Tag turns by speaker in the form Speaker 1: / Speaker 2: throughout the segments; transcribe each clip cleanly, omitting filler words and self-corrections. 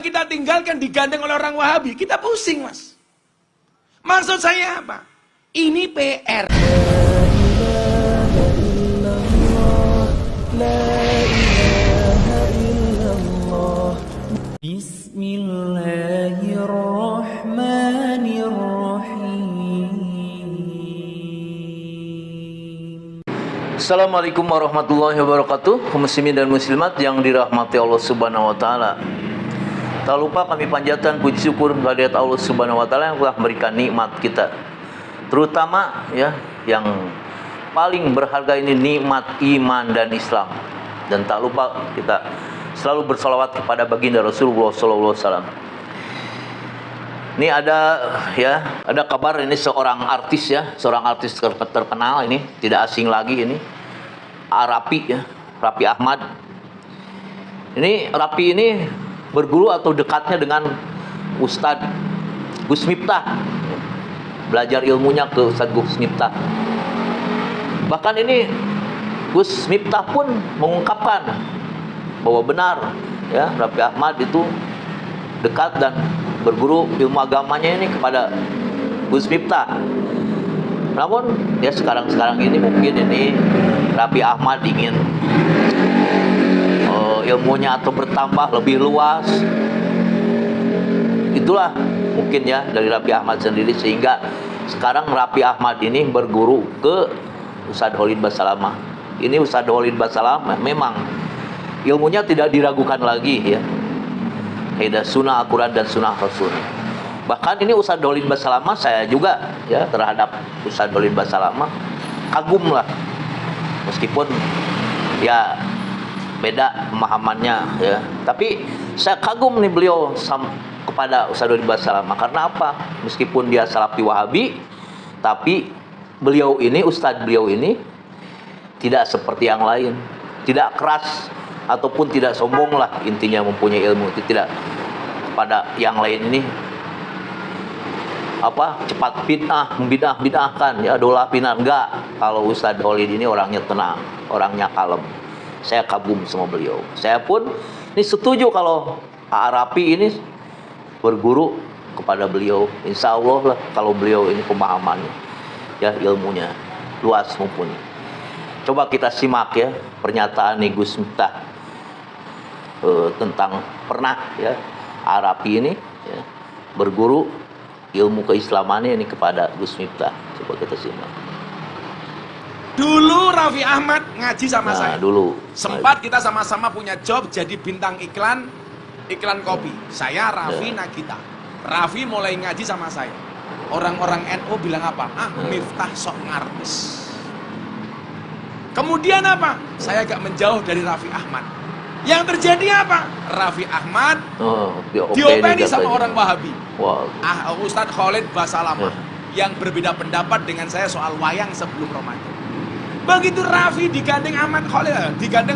Speaker 1: Kita tinggalkan digandeng oleh orang Wahabi, kita pusing, Mas. Maksud saya apa? Ini PR.
Speaker 2: Assalamualaikum warahmatullahi wabarakatuh. Muslimin dan muslimat yang dirahmati Allah Subhanahu wa taala. Tak lupa kami panjatkan puji syukur kehadirat Allah Subhanahu wa taala yang telah memberikan nikmat kita. Terutama ya yang paling berharga ini nikmat iman dan Islam. Dan tak lupa kita selalu bersalawat kepada baginda Rasulullah sallallahu alaihi wasallam. Ini ada kabar ini seorang artis terkenal ini, tidak asing lagi ini. Raffi Ahmad. Ini Raffi ini berguru atau dekatnya dengan Ustadz Gus Miftah. Belajar ilmunya ke Ustadz Gus Miftah. Bahkan ini Gus Miftah pun mengungkapkan bahwa benar ya Raffi Ahmad itu dekat dan berguru ilmu agamanya ini kepada Gus Miftah. Namun ya sekarang ini mungkin ini Raffi Ahmad ingin ilmunya atau bertambah lebih luas. Itulah mungkin ya dari Raffi Ahmad sendiri, sehingga sekarang Raffi Ahmad ini berguru ke Ustadz Khalid Basalamah. Ini Ustadz Khalid Basalamah memang ilmunya tidak diragukan lagi ya. Kaidah sunnah Al-Quran dan sunnah Rasul. Bahkan ini Ustadz Khalid Basalamah, saya juga ya terhadap Ustadz Khalid Basalamah kagum lah. Meskipun ya beda pemahamannya ya, tapi saya kagum nih beliau kepada Ustadz Khalid Basalamah. Karena apa? Meskipun dia Salafi Wahabi, tapi Ustadz beliau ini tidak seperti yang lain, tidak keras ataupun tidak sombong lah, intinya mempunyai ilmu itu tidak pada yang lain ini cepat bid'ahkan ya, dolah pinar. Enggak, kalau Ustadz Khalid ini orangnya tenang, orangnya kalem. Saya kagum sama beliau. Saya pun ini setuju kalau Raffi ini berguru kepada beliau. Insya Allah lah kalau beliau ini pemahamannya ya, ilmunya luas mumpuni. Coba kita simak ya pernyataan Gus Miftah tentang pernah ya Raffi ini ya, berguru ilmu keislamannya ini kepada Gus Miftah. Coba kita simak.
Speaker 1: Dulu Raffi Ahmad ngaji sama saya.
Speaker 2: Dulu
Speaker 1: sempat kita sama-sama punya job jadi bintang iklan kopi. Saya Raffi Nagita. Raffi mulai ngaji sama saya. Orang-orang NU bilang apa? Miftah sok ngartis. Kemudian apa? Saya agak menjauh dari Raffi Ahmad. Yang terjadi apa? Raffi Ahmad diopeni sama orang Wahabi. Ustadz Khalid Basalamah yang berbeda pendapat dengan saya soal wayang sebelum Ramadan. Begitu Raffi digandeng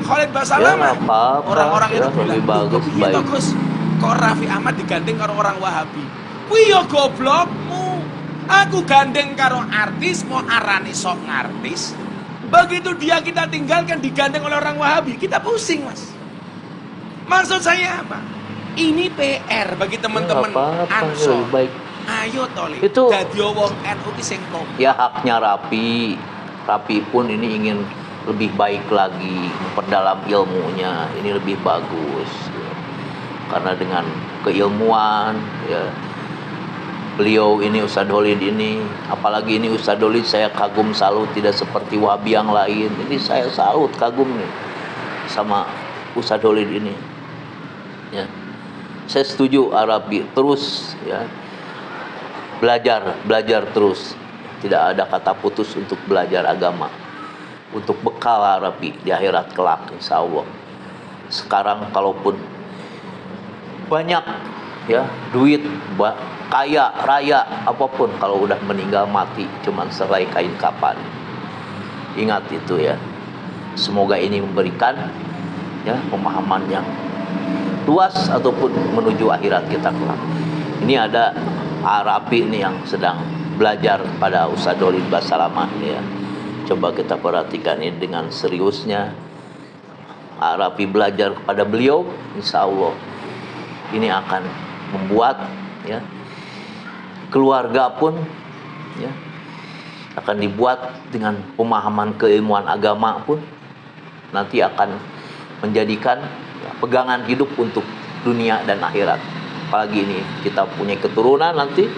Speaker 1: Khalid Basalamah, orang-orang itu bilang, Gus, kok Raffi Ahmad digandeng karo orang Wahabi? Kuwi yo goblokmu. Aku gandeng karo artis, mau arani sok ngartis. Begitu dia kita tinggalkan digandeng oleh orang Wahabi, kita pusing, Mas. Maksud saya apa? Ini PR bagi teman-teman Ansor. Ayo toli. Itu dadi wong NU ki sing top.
Speaker 2: Ya haknya Raffi pun ini ingin lebih baik lagi, memperdalam ilmunya, ini lebih bagus ya. Karena dengan keilmuan ya beliau ini Ustadz Khalid ini, apalagi ini Ustadz Khalid saya kagum, salut, tidak seperti Wahabi yang lain. Ini saya salut, kagum nih sama Ustadz Khalid ini ya. Saya setuju Raffi terus ya belajar terus, tidak ada kata putus untuk belajar agama, untuk bekal Raffi di akhirat kelak insya Allah. Sekarang kalaupun banyak ya duit, kaya raya apapun, kalau udah meninggal mati cuman selai kain kapan. Ingat itu ya. Semoga ini memberikan ya pemahaman yang luas ataupun menuju akhirat kita kelak. Ini ada Raffi ini yang sedang belajar pada Ustadz Khalid Basalamah ya. Coba kita perhatikan ini dengan seriusnya. Raffi belajar kepada beliau, insya Allah ini akan membuat ya keluarga pun ya akan dibuat dengan pemahaman keilmuan agama pun nanti akan menjadikan ya, pegangan hidup untuk dunia dan akhirat. Apalagi ini kita punya keturunan nanti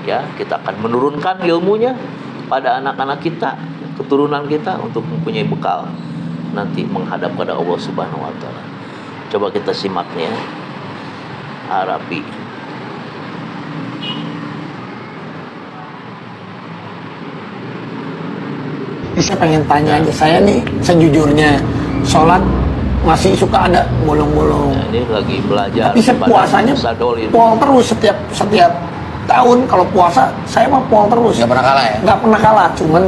Speaker 2: ya, kita akan menurunkan ilmunya pada anak-anak kita, keturunan kita untuk mempunyai bekal nanti menghadap pada Allah Subhanahu wa taala. Coba kita simaknya. Arabi.
Speaker 3: Saya pengen tanya aja, saya nih sejujurnya sholat masih suka ada bolong-bolong.
Speaker 2: Nah, ini lagi belajar.
Speaker 3: Tapi saya puasanya pol terus setiap tahun. Kalau puasa saya mah pol terus.
Speaker 4: Nggak pernah kalah ya?
Speaker 3: Nggak pernah kalah, cuman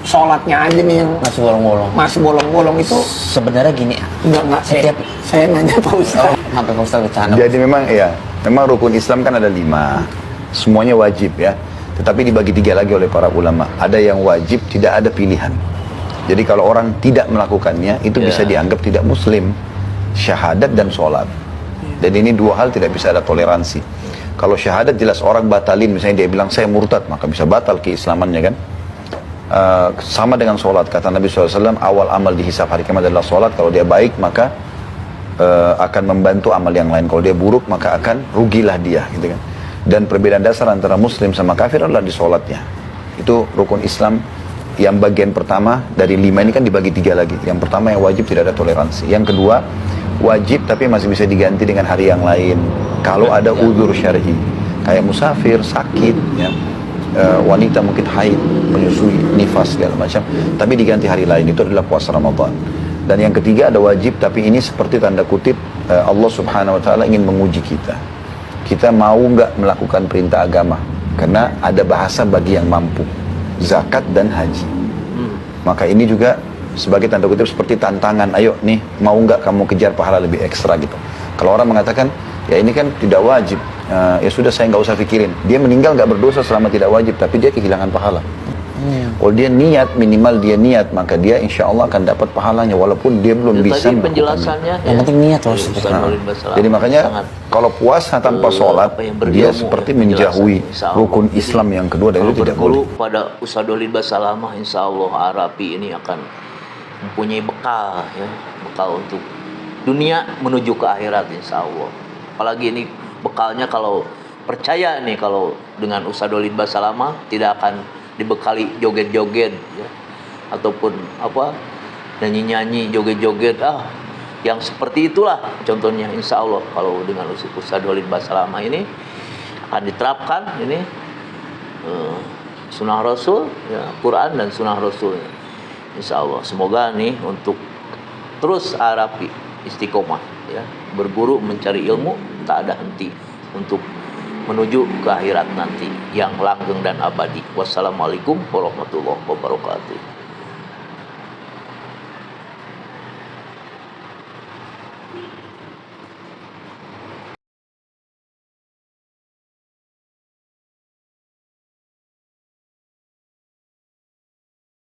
Speaker 3: sholatnya aja nih yang
Speaker 4: Masih bolong-bolong.
Speaker 3: masih bolong-bolong itu.
Speaker 4: Sebenarnya gini,
Speaker 3: Enggak
Speaker 4: setiap
Speaker 3: saya nanya Pak Ustaz.
Speaker 4: sampai Pak Ustaz bercanda.
Speaker 5: Jadi memang rukun Islam kan ada 5, semuanya wajib ya. Tetapi dibagi 3 lagi oleh para ulama. Ada yang wajib, tidak ada pilihan. Jadi kalau orang tidak melakukannya, itu bisa dianggap tidak muslim. Syahadat dan sholat. Dan ini 2 hal tidak bisa ada toleransi. Kalau syahadat jelas orang batalin, misalnya dia bilang saya murtad, maka bisa batal keislamannya kan. Sama dengan sholat, kata Nabi SAW, awal amal dihisab hari kiamat adalah sholat. Kalau dia baik maka akan membantu amal yang lain. Kalau dia buruk maka akan rugilah dia gitu kan. Dan perbedaan dasar antara muslim sama kafir adalah di sholatnya. Itu rukun Islam yang bagian pertama dari 5 ini kan dibagi 3 lagi. Yang pertama yang wajib tidak ada toleransi. Yang kedua wajib tapi masih bisa diganti dengan hari yang lain kalau ada udzur syar'i, kayak musafir, sakit ya, wanita mungkin haid, menyusui, nifas segala macam, tapi diganti hari lain. Itu adalah puasa Ramadan. Dan yang ketiga ada wajib, tapi ini seperti tanda kutip Allah Subhanahu wa taala ingin menguji kita. Kita mau nggak melakukan perintah agama? Karena ada bahasa bagi yang mampu, zakat dan haji. Maka ini juga sebagai tanda kutip seperti tantangan. Ayo nih, mau nggak kamu kejar pahala lebih ekstra gitu. Kalau orang mengatakan, ya ini kan tidak wajib, ya sudah saya nggak usah pikirin. Dia meninggal nggak berdosa selama tidak wajib, tapi dia kehilangan pahala. Kalau dia niat, minimal dia niat, maka dia insya Allah akan dapat pahalanya walaupun dia belum bisa
Speaker 2: tadi penjelasannya
Speaker 4: Yang penting niat terus.
Speaker 5: jadi makanya kalau puasa tanpa sholat, dia seperti menjauhi rukun Islam yang kedua, dan itu tidak boleh.
Speaker 2: Pada Ustadz Walid Basalamah, insya Allah Arabi ini akan mempunyai bekal ya, bekal untuk dunia menuju ke akhirat insya Allah. Apalagi ini bekalnya kalau percaya nih, kalau dengan Ustadz Walid Basalamah tidak akan dibekali joget-joget ya, ataupun apa nyanyi-nyanyi joget-joget yang seperti itulah contohnya. Insya Allah kalau dengan Ustadz Walid Basalamah ini akan diterapkan ini sunnah Rasul ya, Quran dan sunnah Rasul insya Allah. Semoga nih untuk terus Arabi istiqomah ya, berguru mencari ilmu tak ada henti untuk menuju ke akhirat nanti yang langgeng dan abadi. Wassalamualaikum warahmatullahi wabarakatuh.